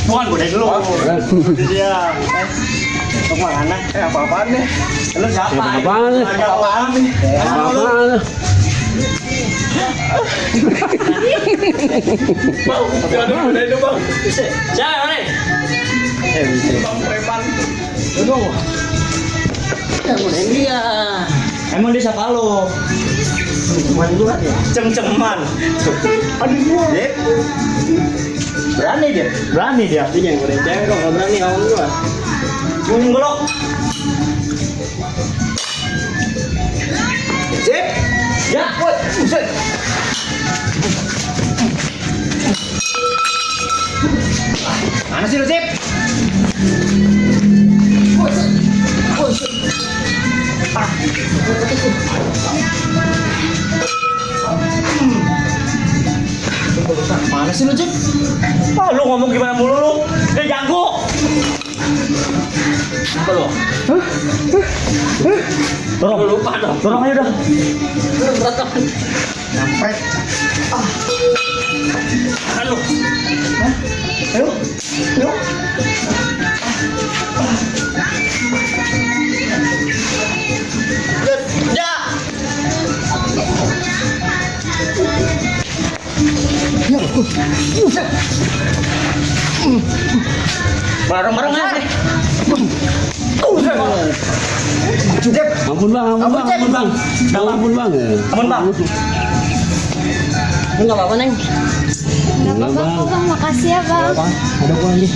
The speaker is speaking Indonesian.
Bukan gue dulu. Dia. Untuk makan apa-apaan nih? Lu siapa? Apa-apaan nih? Apa-apaan nih? Apa-apaan nih? Bang, udah itu bang. Siapa nih? Bang preman. Aduh. Dia. Emang dia siapa lo? Cem-ceman gua ya. Cem-ceman. Aduh gua. Berani dia. Berani dia. Dia yang goreng cewek kok enggak berani lawan gua. Kuning golok. Sip. Ya, woi, buset. Mana sih lu, Sip? Mana sih lu, Cip? Ah, lu ngomong gimana mulu lu? Dia jago. Apa lu? Dorong, lupa dong. Dorong aja udah. Berat kan? Sampai. Halo. Ayo. Ayo. Ya. Bareng-bareng aja. Ampun bang, ampun bang, ampun bang. Ampun bang. Ampun bang. Enggak apa-apa neng. Enggak apa-apa bang, makasih ya bang. Ada gua lagi.